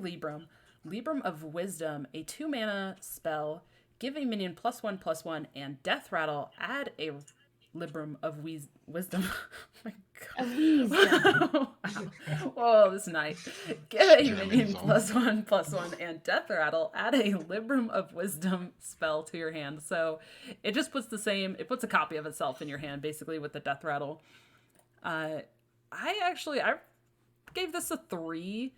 Libram. Libram of Wisdom, a 2-mana spell. Give a minion +1/+1 and Death Rattle. Add a Libram of Wisdom. Oh my Wisdom. god. Whoa, this night. Give a German minion is on. +1/+1 and Death Rattle. Add a Libram of Wisdom spell to your hand. So it just puts it puts a copy of itself in your hand, basically, with the Death Rattle. I gave this a 3.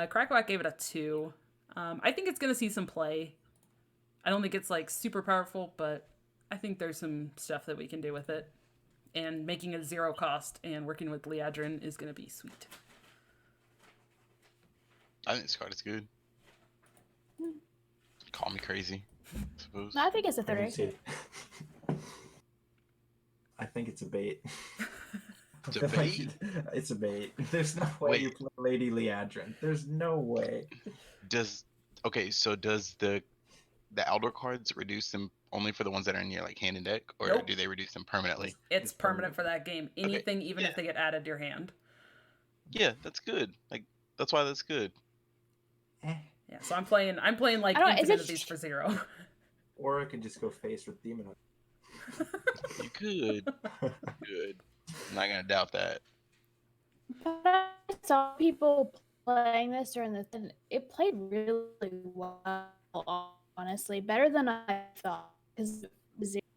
Crackwack gave it a 2. I think it's going to see some play. I don't think it's like super powerful, but I think there's some stuff that we can do with it. And making it 0 cost and working with Liadrin is going to be sweet. I think this card is good. Call me crazy, I suppose. No, I think it's a I can 3. see it. I think it's a bait. It's I a feel like bait? It's a bait. There's no way Wait. you play Lady Liadrin. There's no way. Does the Elder cards reduce them only for the ones that are in your like hand and deck, or Nope. do they reduce them permanently? It's permanent for that game. Anything, even yeah. if they get added to your hand. Yeah, that's good. Like that's why that's good. Eh. Yeah, so I'm playing like I don't know, is infinite it of these for 0. Or I could just go face with Demon Hunter. You could. Good. I'm not gonna doubt that. But I saw people playing this during the thing. It played really well, honestly. Better than I thought. Because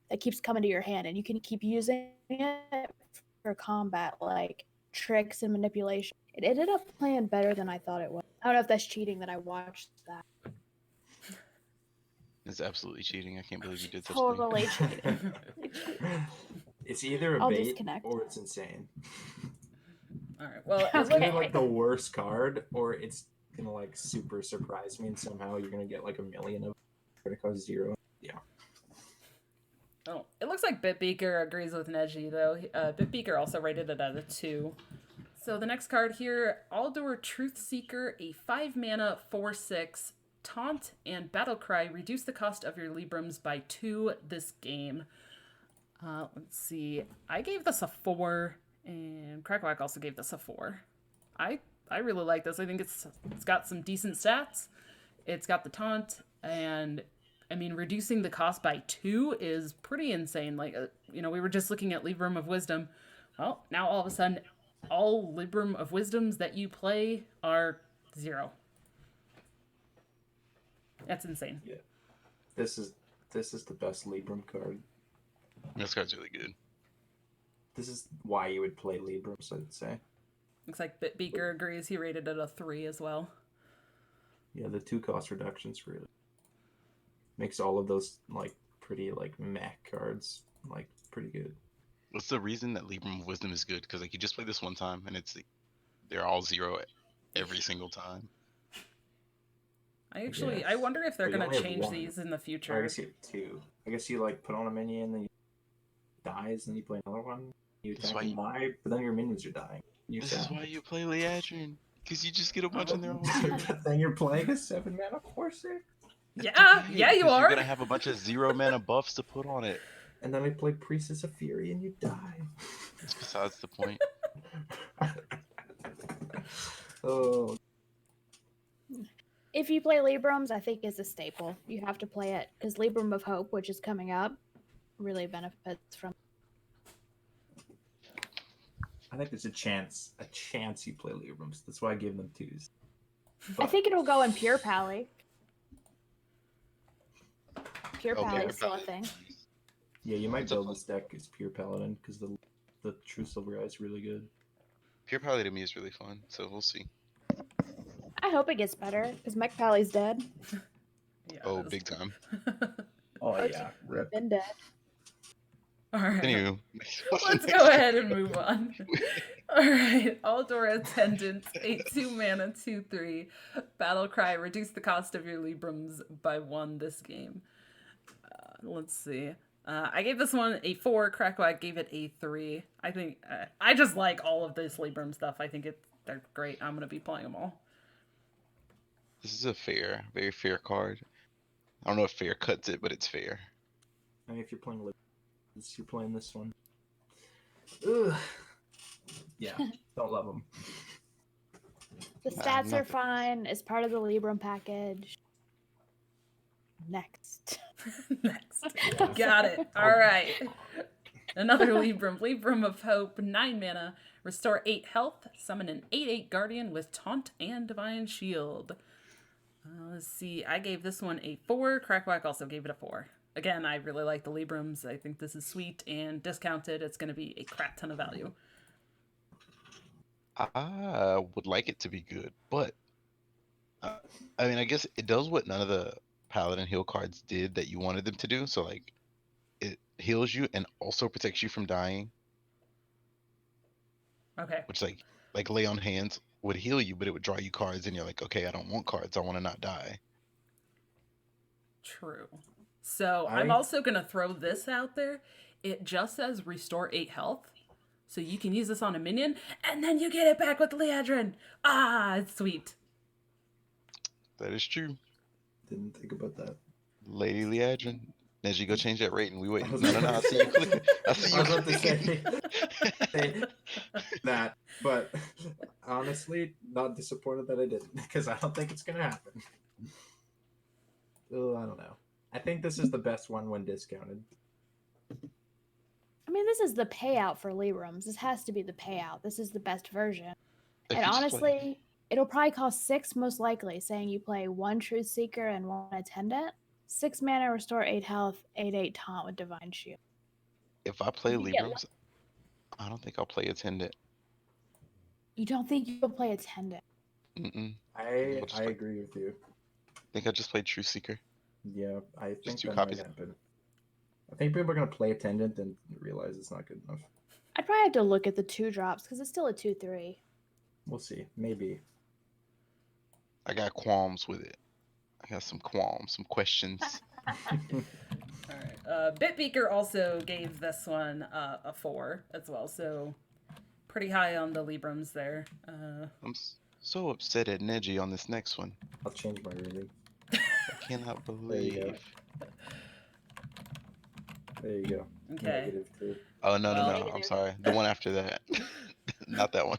it keeps coming to your hand and you can keep using it for combat, like tricks and manipulation. It ended up playing better than I thought it would. I don't know if that's cheating that I watched that. It's absolutely cheating. I can't believe you did such Totally cheating. It's either a I'll bait disconnect. or it's insane. All right. Well, It's Okay. either like the worst card or it's gonna like super surprise me and somehow you're gonna get like a million of it. Gonna cost 0. Yeah. oh, it looks like Bitbeaker agrees with Neji though. Bitbeaker also rated it at a 2. So the next card here, Aldor Truthseeker, a 5-mana 4/6 taunt and battlecry. Reduce the cost of your Librams by 2 this game. Let's see. I gave this a 4, and Crackwack also gave this a 4. I really like this. I think it's got some decent stats. It's got the taunt, and I mean, reducing the cost by 2 is pretty insane. Like, we were just looking at Libram of Wisdom. Well, now all of a sudden, all Libram of Wisdoms that you play are 0. That's insane. Yeah. This is the best Libram card. This card's really good. This is why you would play Librams, I'd say. Looks like Bitbeaker agrees. He rated it a 3 as well. Yeah, the 2 cost reductions really makes all of those like pretty like meh cards like pretty good. What's the reason that Libram of Wisdom is good? Because like you just play this one time and it's like, they're all 0 every single time. I wonder if they're But you going only to have change 1. these in the Or I future. guess you have 2. I guess you like put on a minion, then you dies, then you play another one. You That's attack why and you- die, but then your minions are dying. You This is sad. why you play Liadrin. Because you just get a bunch in there. But then you're playing a 7-mana Corsair, Yeah, you Because are. You're gonna have a bunch of 0 mana buffs to put on it. and then I play Priestess of Fury, and you die. That's besides the point. Oh, If you play Librams, I think is a staple. You have to play it because Libram of Hope, which is coming up, really benefits from. I think there's a chance you play Librams. That's why I gave them 2s. I think it'll go in Pure Pally. Pure Oh, Pally Pure is still a Pally. thing. Yeah, you might It's a build fun- this deck as Pure Paladin because the True Silver Eye is really good. Pure Pally to me is really fun, so we'll see. I hope it gets better because Mech Pally's dead. Yeah, Oh, that's- big time. Oh Okay. yeah, rip. Been dead. All right. Anywho, Let's go ahead and move on. All right. Aldor Attendant, a 2-mana 2/3 battle cry. Reduce the cost of your Librams by 1 this game. Let's see. I gave this one a 4. Crackwack gave it a 3. I think I just like all of this Libram stuff. I think they're great. I'm gonna be playing them all. this is a very fair card. I don't know if fair cuts it, but it's fair. I mean, if you're playing Librams, you're playing this one. Ugh. Yeah, don't love them. The Nah, stats are nothing. fine. It's part of the Libram package. Next. Next. Yeah. Got it. All right. Another Libram. Libram of Hope, 9 mana. Restore 8 health. Summon an 8/8 Guardian with Taunt and Divine Shield. Let's see. I gave this one a 4. Crackwack also gave it a 4. Again, I really like the Librams. I think this is sweet and discounted. It's going to be a crap ton of value. I would like it to be good, but I mean, I guess it does what none of the Paladin heal cards did that you wanted them to do. So like, it heals you and also protects you from dying, Okay. which like lay on hands would heal you, but it would draw you cards, and you're like, okay, I don't want cards. I want to not die. True. So I'm also going to throw this out there. It just says restore 8 health. So you can use this on a minion, and then you get it back with Leadrin. Ah, it's sweet. That is true. Didn't think about that. Lady Leadrin. Neji, go change that rating. We wait. I was No, about I to see you say- clicking. I see you I was about to clicking. say that, but honestly, not disappointed that I didn't, because I don't think it's gonna happen. Oh, I don't know. I think this is the best one when discounted. I mean, this is the payout for Librams. This has to be the payout. This is the best version. If And you just play- honestly, it'll probably cost 6 most likely, saying you play 1 Truth Seeker and 1 Attendant. 6 mana, restore 8 health, 8/8 taunt with Divine Shield. if I play You get Librams, I don't think I'll play Attendant. You don't think you'll play Attendant? Mm-mm. I We'll just I play- agree with you. I think I just played True Seeker. Yeah, I think 2 that copies. might happen. I think people are gonna play Attendant and realize it's not good enough. I'd probably have to look at the 2 drops because it's still a 2/3. We'll see. Maybe. I got qualms with it. I got some qualms, some questions. All right. Bitbeaker also gave this one a 4 as well, so pretty high on the Librams there. I'm so upset at Neji on this next one. I'll change my rating. I cannot There you go. believe. There you go. Okay. -2. Oh no, Well- no, I'm sorry. The one after that. Not that one.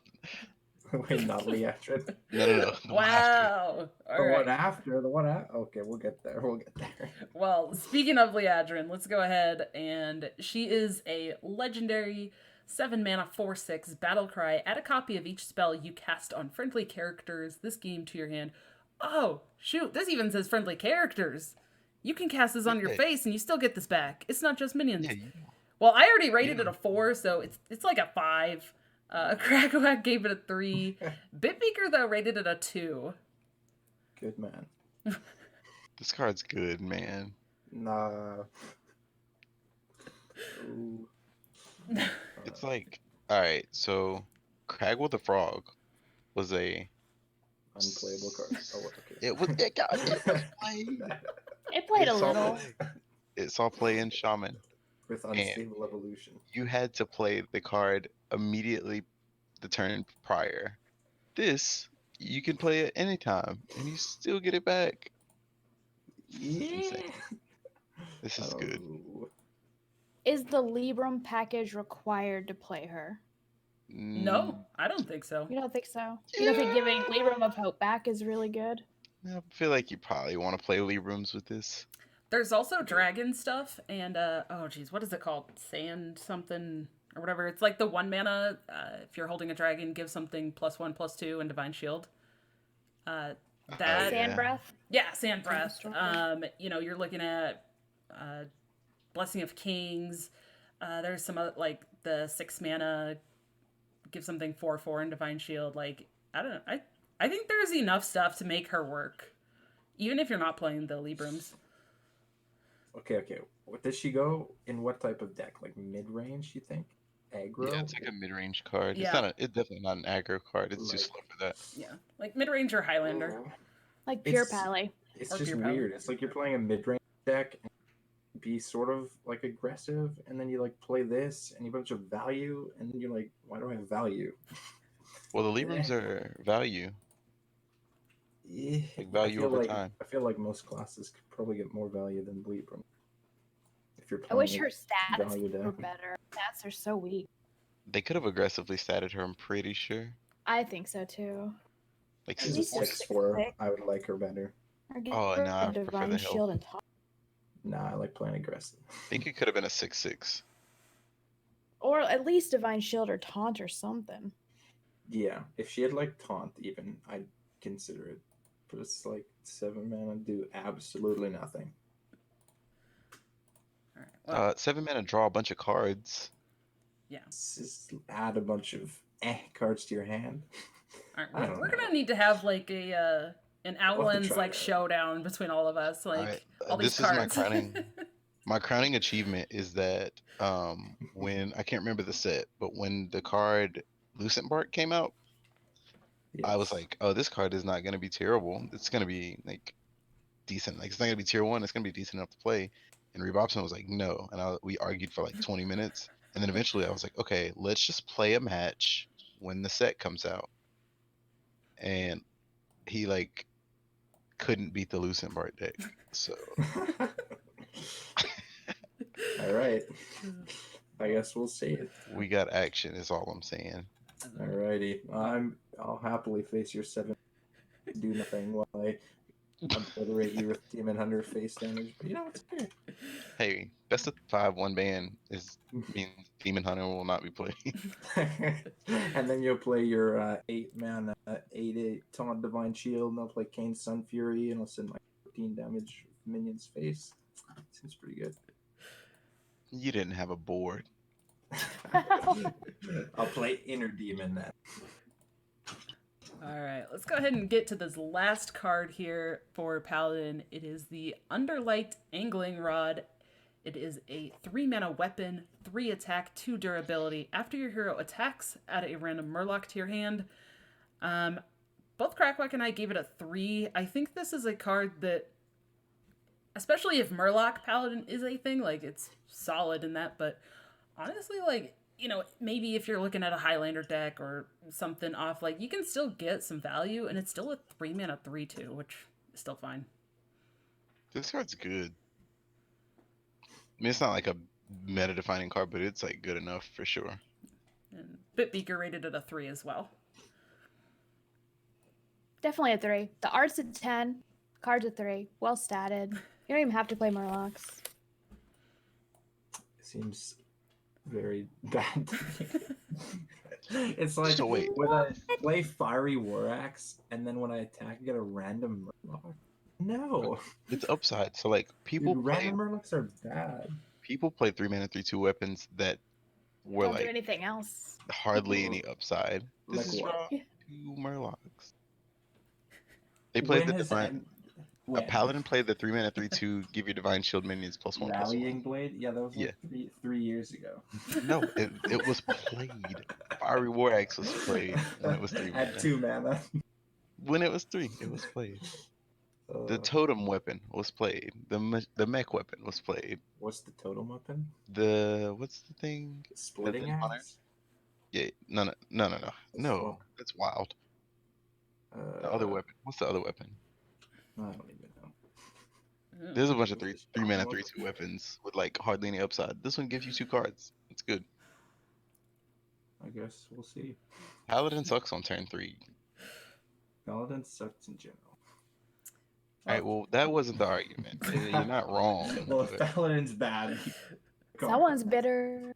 Wait, not Leatrin. No. The one after. Wow. All The right. one after. The one after. Okay, we'll get there. We'll get there. Well, speaking of Leadrin, let's go ahead and she is a legendary 7 mana 4/6 battle cry. Add a copy of each spell you cast on friendly characters this game to your hand. Oh, shoot, this even says friendly characters. You can cast this on your Yeah. face and you still get this back. It's not just minions. Yeah, Well, I already rated it Yeah. a 4, so it's like a 5. Crackwack gave it a 3. Bitbeaker, though, rated it a 2. Good man. this card's good, man. Nah. Ooh. It's like, all right, so Cragwell the Frog was a Unplayable card. Oh, okay. it was played. It played a It's all little. play. It saw play in Shaman. With unstable evolution. You had to play the card immediately the turn prior. This you can play it anytime and you still get it back. Yeah. insane. This is good. Oh. Is the Libram package required to play her? No, I don't think so. You don't think so? You don't think giving Libram of Hope back is really good? I feel like you probably want to play Librams with this. There's also dragon stuff and oh geez, what is it called? Sand something or whatever. It's like the 1 mana. If you're holding a dragon, give something +1/+2 and Divine Shield. That yeah. Sand Breath? yeah, Sand Breath. Strong. You're looking at Blessing of Kings. There's some other, like the 6 mana. Give something 4/4 and Divine Shield. Like I don't know. I think there's enough stuff to make her work, even if you're not playing the Librams. Okay. What does she go in? What type of deck? Like mid range? You think? Aggro? Yeah, it's like a mid-range card. Yeah. It's definitely not an aggro card. It's too Like- slow for that. Yeah, like mid range or Highlander. Oh, Like Pure It's- Pally. It's Or just Pure Power. weird. It's like you're playing a mid range deck and be sort of like aggressive, and then you like play this and you have a bunch of value, and then you're like, why do I have value? Well, the Librams are value. Yeah, Like value over time. I feel like most classes could probably get more value than Libram. If you're I playing wish it her stats value were deck. better. Stats are so weak. They could have aggressively statted her, I'm pretty sure. I think so too. Like At She's a least a 6/4. 6/6. I would like her better. Or get Oh, no, I a prefer divine the health. shield and top. Nah, I like playing aggressive. I think it could have been a 6/6. Or at least divine shield or taunt or something. Yeah, if she had like taunt, even I'd consider it. But it's like 7 mana do absolutely nothing. All right. Well, 7 mana, draw a bunch of cards. Just add a bunch of cards to your hand. all I right. don't We're know. gonna need to have like an Outlands try like it. showdown between all of us. Like Alright, all these this is my cards. crowning. My crowning achievement is that when I can't remember the set, but when the card Lucent Bark came out, I was Yes. like, oh, this card is not gonna be terrible. It's gonna be like decent. Like it's not gonna be tier 1. It's gonna be decent enough to play. And Rebobson was like, no. And we argued for like 20 minutes. And then eventually I was like, okay, let's just play a match when the set comes out. And he like couldn't beat the Lucent Bark deck. So All right. I guess we'll see it. we got action is all I'm saying. Alrighty. I'll happily face your 7. Do nothing while I obliterate you with Demon Hunter face damage. But you know, it's okay. Hey, best of 5 one ban means Demon Hunter will not be played. And then you'll play your 8 mana 8/8 taunt Divine Shield, and I'll play Kane's Sun Fury, and I'll send my 14 damage minion's face. Seems pretty good. You didn't have a board. I'll play Inner Demon then. All right, let's go ahead and get to this last card here for Paladin. It is the Underlight Angling Rod. It is a 3 mana weapon, 3 attack, 2 durability. After your hero attacks, add a random Murloc to your hand. Both Crackwack and I gave it a 3. I think this is a card that, especially if Murloc Paladin is a thing, like it's solid in that, but honestly, like, you know, maybe if you're looking at a Highlander deck or something off, like, you can still get some value, and it's still a 3 mana 3/2, which is still fine. This card's good. I mean, it's not like a meta defining card, but it's like good enough for sure. And Bitbeaker rated it a 3 as well. Definitely a 3. The art's a 10. Card's a 3. Well statted. You don't even have to play Murlocs. Seems very bad. It's like So wait. when I play Fiery War Axe, and then when I attack, I get a random Murloc. No, It's upside. So like people dude, play random Murlocs are bad. 3 mana 3/2 weapons that were Don't do like anything else. hardly any upside. This Like is what? raw 2 Murlocs. They played When the has divine. A when? Paladin played the 3 mana 3/2, give your divine shield minions +1/+1. Rallying Blade? Yeah, that was like Yeah. three years ago. No, it was played. Fiery War Axe was played when it was 3 mana. At 2 mana. When it was 3, it was played. The totem weapon was played. The mech weapon was played. What's the totem weapon? What's the thing? Splitting That's in Hunter? axe? Yeah, no. That's wild. The other weapon. What's the other weapon? I don't even know. There's a bunch of 3 mana 3/2 weapons with like hardly any upside. This one gives you 2 cards. It's good. I guess we'll see. Paladin sucks on turn 3. Paladin sucks in general. Alright, well that wasn't the argument. You're not wrong. Well, if but- Paladin's bad, That one's bitter.